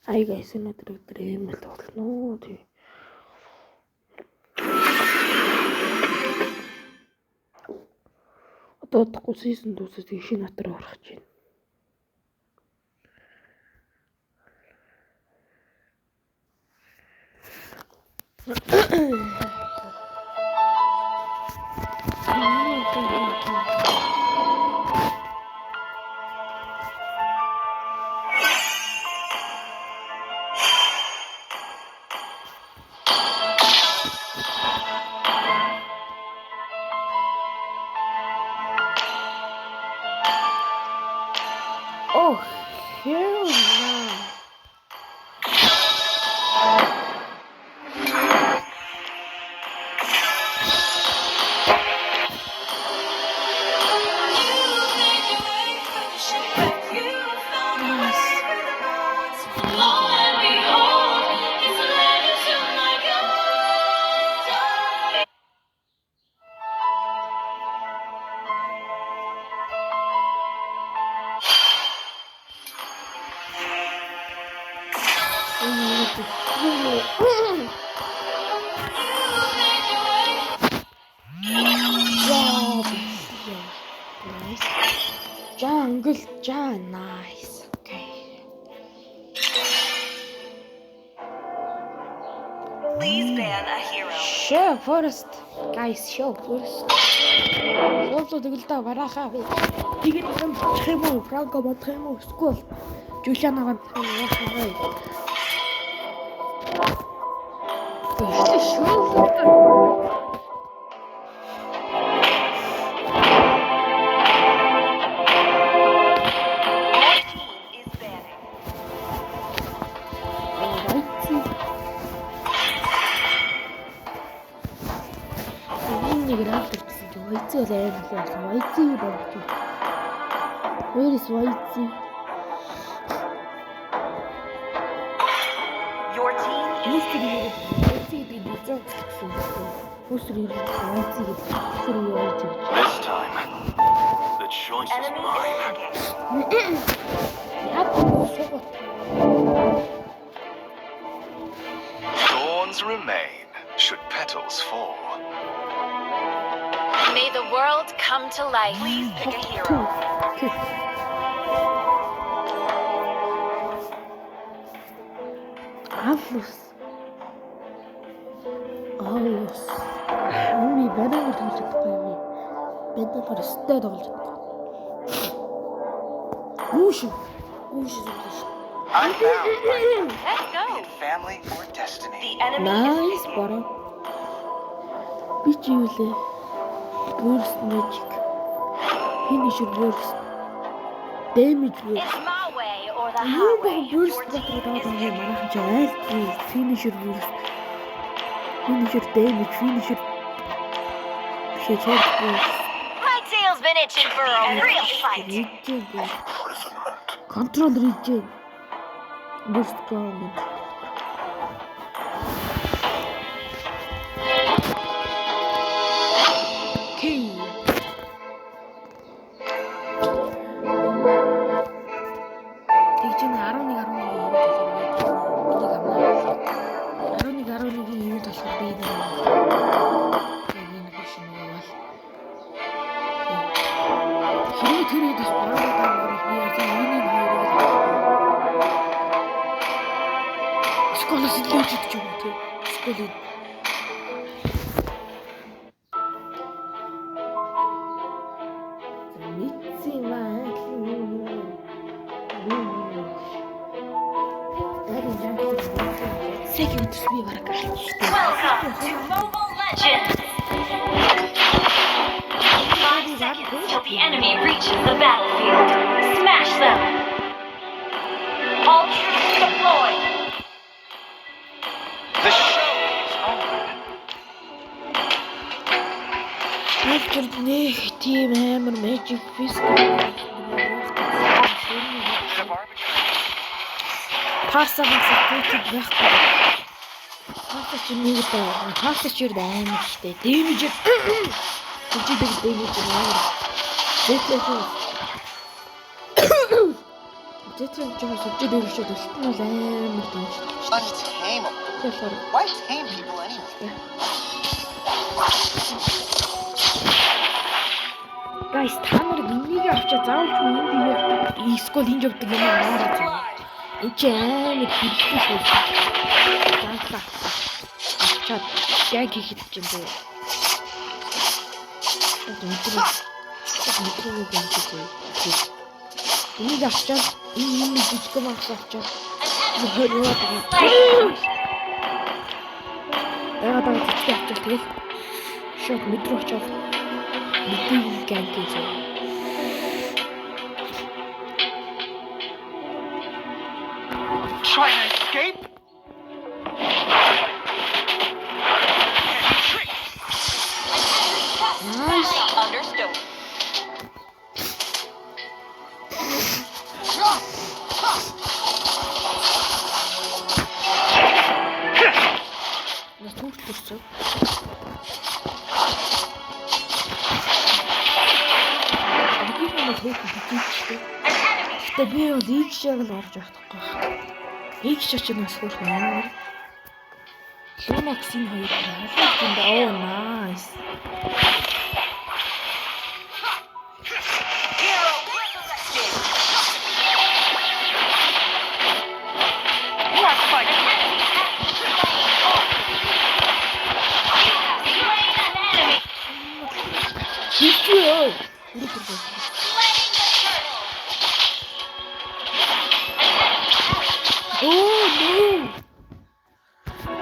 Hi guys, өнөөдөр ийм л болно тий. Одоо season дуусаад шинэ натар орох гэж байна. Oh, hell no. Jungle, nice. Okay. Please ban a hero. Show first, guys. Show first. Show тэгэлдэ барахаа. Тэгээд юм бодох юм уу? Франко бодох юм уу? Скул. Жулиана бодох юм уу? Тэгтээ шоу. Where is Whitey? Your team is This time, the choice is enemy mine. Thorns remain, should petals fall. May the world come to life. Please pick a hero. Avlos. Ами банаг тоглож байгаа юм. Бид нар өстэй тоглож байгаа. Гүүш. I'm bound Let's go. by family or destiny. The enemy Nice, is бара. Бич юу лээ? Burst magic. Finisher burst. Damage burst. It's my way or the Юу highway. бага burst Your team батраад is байгаа юм picking. манайхан ч айлгүй finisher burst. Finisher damage, finisher shit burst. My tail's been itching for a real fight. Regen burst. Control regen. Burst command. Okay. Тэгжин 11 юм болохоор би энэ биш юм бол хэрэг дэс баруунаа би яг энэ хоёрыг сколоос илүүж идэж юм тий. Сколыг Welcome to Mobile Legends. 5 seconds till the enemy reaches the battlefield. Smash them. All troops deployed. The show is on. After нэг тийм амар magic fisk Should have arbitrary. Пасагаас тэтг байхгүй. Пасач нэг даа. Пасач юу амар штэ. Дэмэж. Хүчтэй дэмэж амар. Зэтлээ. Зэтрэг жоо сүлжээ дээршээ төлөлт нь бол амар дэмжлэгч. Untamable. Тэгэхээр Why tame people anyway? guys та нар энийг авчаа заавал ч энэ бие скол энэ явдаг юм аа. Энэ ч амар хэрэгтэй шүү. Заалаа. Авчаад яг хийхэд ч юм бэ. Мэдрэг гэнтэй. Энийг авчаад энэ жижиг юм авчаад хөрөөд байгаа. Яагаад гэвэл авчаад тэгэл шок мэдрэг очоод мэдрэг гэнтэй. Try to escape? Nice. Understood. Нас төгссөн. Гэтэ би бол их шиг л орж явах тахгүй. Их шиг ч нас хөх юм. Лунакс энэ хоёр хаалт оо nice. Хичээ. Oh no.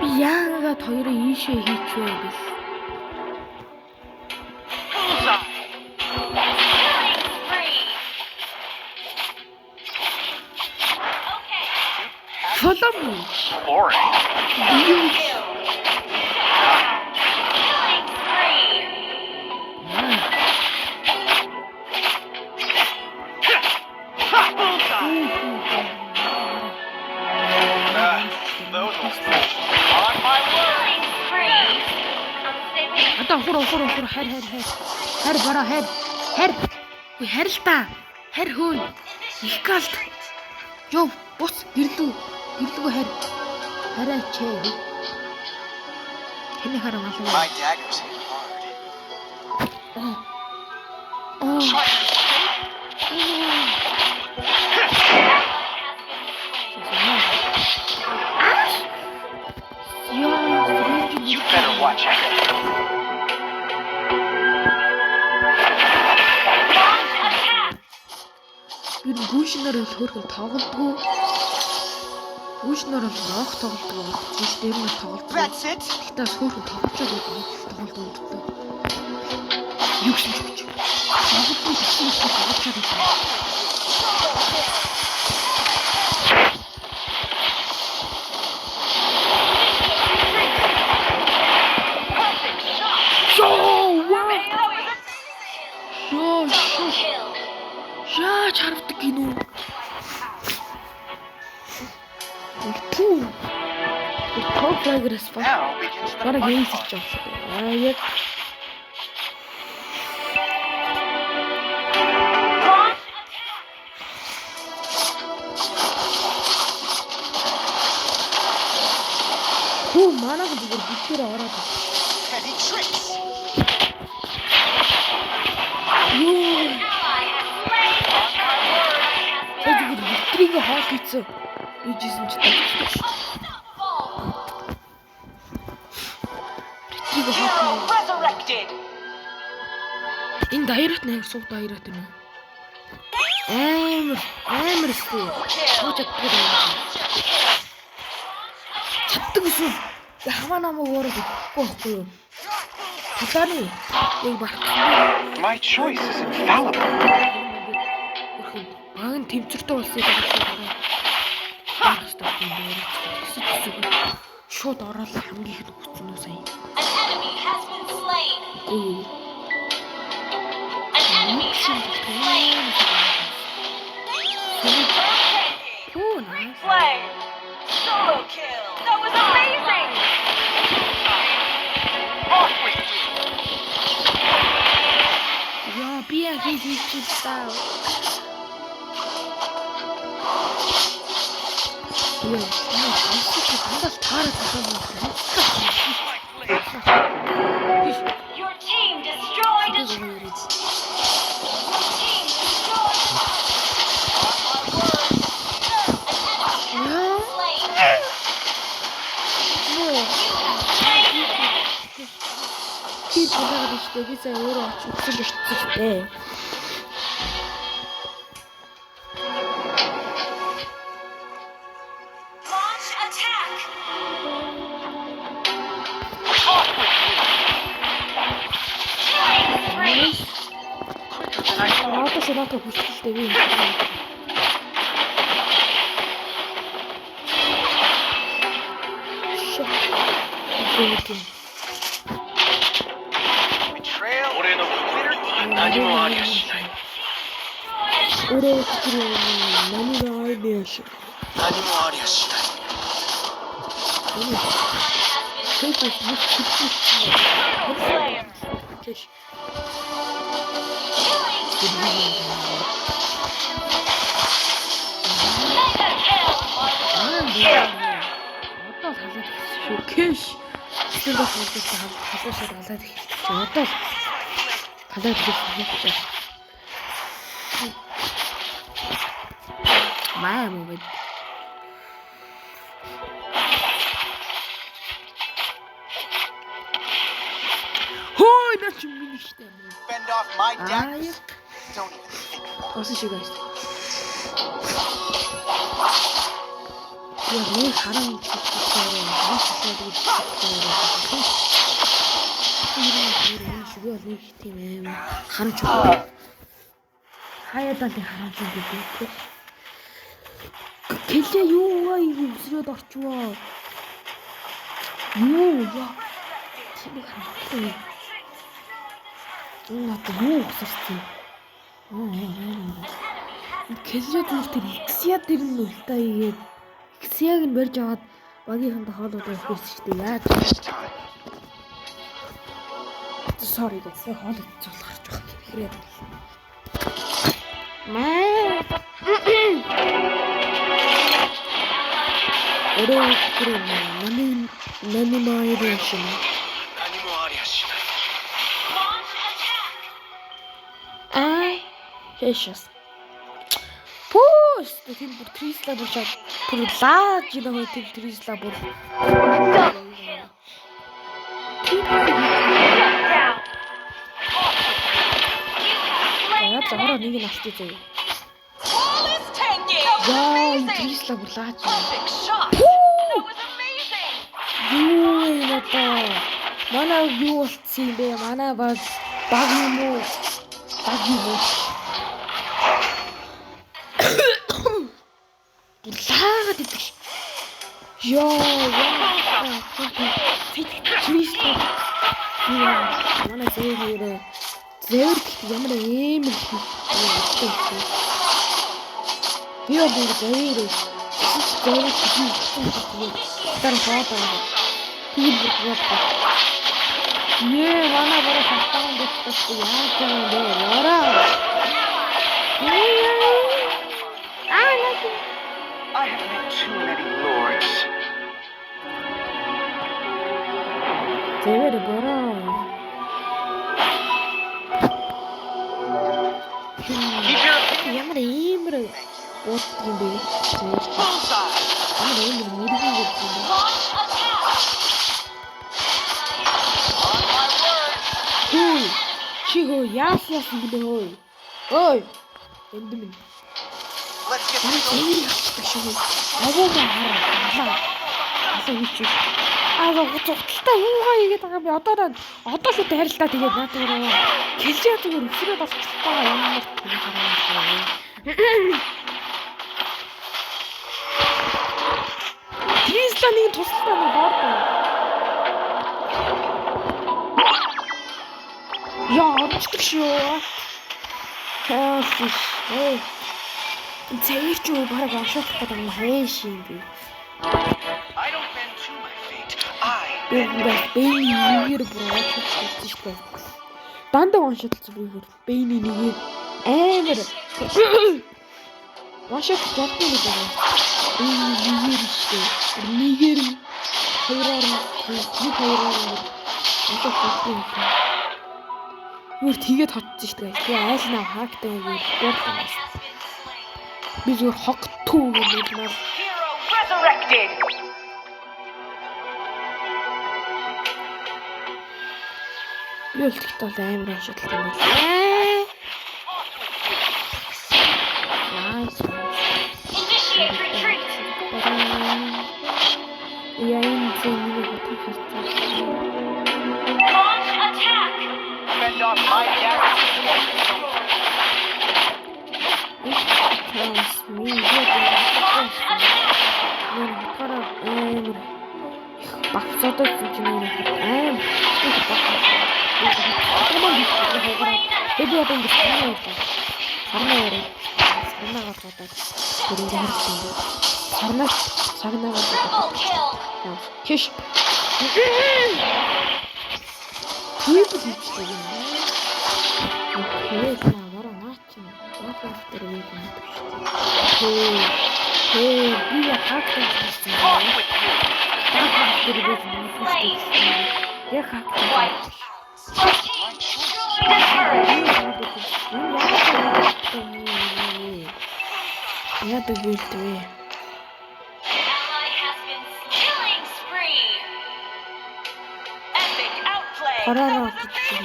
Би яагаад хоёроо ийшээ хийчихвэ гэж. Follow me. Boring. Those old fish. On my word. Одоо хуруу хайр бараа хайр. Үгүй хайр л та. Хайр хөөн. Их галт. Йоо бус гэрлүү хайр. Хараа чээ. Тэний хараа My малаа. daggers hit hard. Oh. Try to escape? You better watch out. Би гүүшнээр л хөрхөн тоглодгоо. Гүүшнээр л рок тоглодгоо. Гүүш дээр нь тоглодгоо. That's it. Гэтэ хөрхөн тоглож байгаа тоглодгоо. Юу ч хийж. Тоглодгоо тоглож байгаа. Яаж харагдаг гинөө? Пүү. Топ прогресс ба. Now begins the Бараг fun юм part. хийж байгаа. Яг Хөө манайг зүгээр битээр ороод. Heavy tricks. Юу. Тэгээд битрийг хаал хийцэн. Би жисэн ч таахгүй. Битрийг хаал. Resurrected. Энэ дайрат нэг суг дайрат юм. Амар шүү. Чаддаг гэсэн. Хамаа намайг өөрөө гэхгүй байхгүй юу? Талааны яг багтсан. My choice is infallible. Багын тэмцэртэй болсон юм байна. Шууд ороод хамгийн их өгсөн үү сая. An enemy has been slain. An enemy has been slain. Оо nice. Play. Solo kill. That was amazing. Off with you. Яа би яг хийж таа. Яа, дандаа таарах юм. Your team destroyed a This turret. is Team destroyed a turret. 키 보다가 여기서 오래 죽을 때 Launch attack. Killing spree. 나한테 생각해 보실 때는 이렇게 Betrayal. 俺の心には何もありゃしない。 오래 지키려면 나무가 알배야시 何もありゃしない。 그래서 못 지키고 Slayer. 계시 Mega kill. 나는 뭐야 어떤 사자 쇼케시 스틸가 보겠다 가서서 나사 되겠지 어떤 받아들였으면 마야 뭐 호이 나 준비는 시대 Fend off my 아야 daggers. Don't even think about it. 어서 시가 있어 야왜 사람 죽겠다래 나 죽어야 되겠다 이런 죽어야 내 팀에 가는 척 하얀한테 가는 척 그 гэлээ юу 이거 웃으려다 орчвоо юу яа тийм хамтлаа надад юу усарсан гэлээ тэр иксиа тэр нь үлдээ игээд иксиаг нь барьж аваад багийнханд хоолоо өгсөн шүү дээ яа This time. sorry guys хоолоо зулгарч байгаа хэрэг маа 오래 그러네 나는 마이를 신어 何もありゃしない。 Launch attack. 아 сейчас пусть ты бүр 300 болчаад бүр лааж байгаа тэр 300 бүр Down. яа зараа нэг нь авчих зөө Flawless tanking. яа 300 бүр лааж Perfect shot. That was amazing. юу надаа манай юу болцсон юм бэ манай баг юм уу лаагаад идэх яа Кристо манай зэвэр ямар ийм л би бүр зэвэр тань хаатаа тийм бүр манай бараа хатаан гэсэн яаж юм бэ яраа I have met too many lords. зэвэр бараа Keep your opinion. ямар иймэр уут юм бэ Bullseye. ямар иймэр мэрэгэн юм бэ Launch attack. On my word. хүү чи хөө яасан бэ хөө ой эндмэн Let's get энэ this over. зэвэр авчихдаг шүү авуугаа хараа асуу хийчих зугталтай юугаа игээд байгаа юм бэ одоо шүү хайрлаа тэгээд наад руу гэлээ зүгээр өсрөөд авчихтаа ямар тийм хараа Трисла нэг тусалтай нь боордоо яа орчдөг шүү хөөс эй зэвэр ч юу бараг оншуулах гэдэг юм хайш юм би I don't bend to my fate. I Бэйний нэгээр бүр оншуулсан шүү дээ. Дандаа оншуулсан бүр бэйний нэгээр амар Машаа жолтой л байгаа. Нэгээр штэ. Нэгээр нь хоёроор одоо юу тэгээд хотсон штэ. Тэгээ айл наа хаагтай үгээр дуртай. Би зүгээр хогтуу гэдэг нь Hero resurrected. юу л тэгтэл амар ашигладаг юм байна. Nice. Initiate retreat. Я энэ зэнийг хөтлөж Launch attack. Fend off my gas. багцаатай ч юм уу аим тэгээд ингэ сарнаа гаргаад тэрийг харсан. Сарнаа Double kill. Киш. Түүх хийчихсэн юм. Окей, намайг наач. Бафтер үед юм шүү. Би хаагтай хийсэн. Off with you. Бафтер үед юм шүү. Яг хаагтай. Our team destroyed a turret. Яадаг бэлдвэ? Ally has been killing spree. Epic outplay. Хараараа хийчихсэн.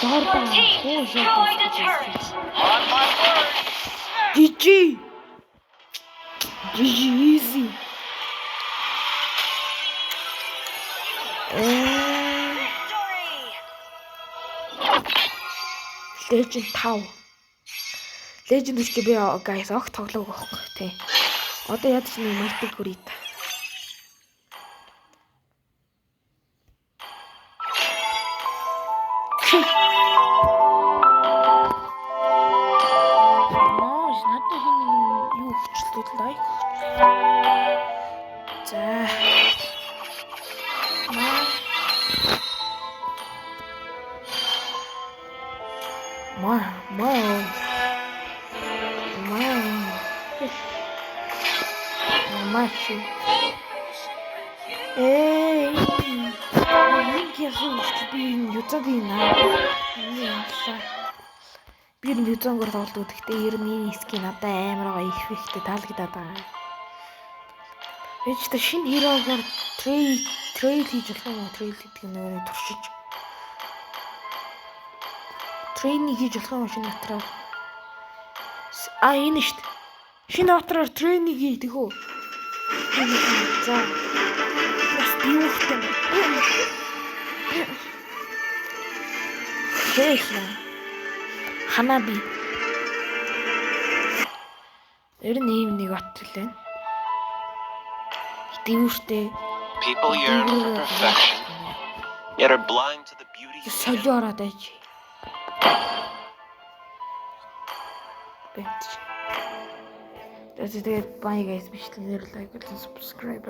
Your team destroyed a turret. On my word. GG easy. Victory. Legend 5. Legend гэж би guys огт тоглоог байхгүй тий. Одоо яд ч нэг мультик хүрээ та. Надад хин юу хөчлөлт лайк. За. Мачи. Би юуцаг ийна. Би юуцангор тоглоод гэхдээ ер нь скин надад амар байгаа их ихтэй таалагдаад байгаа. Эч та шинэ хирогоор трейл хийж болох юм уу? Трейл гэдэг нь өөрөө туршиж. Трейнинг хийж болох юм шинэ дотроо. Энэ шүү дээ. Шинэ дотроор трейнинг хийдэг үү? За. Бас биухтэй. Хэхэ. Ханаби. Ер нь ийм нэг отлээ. Дивүүртэй. People yearn for perfection, yet are blind to the beauty. Солиороод аж. Бэт. Тэгээд bye guys, бичлэнээр лайк, subscribe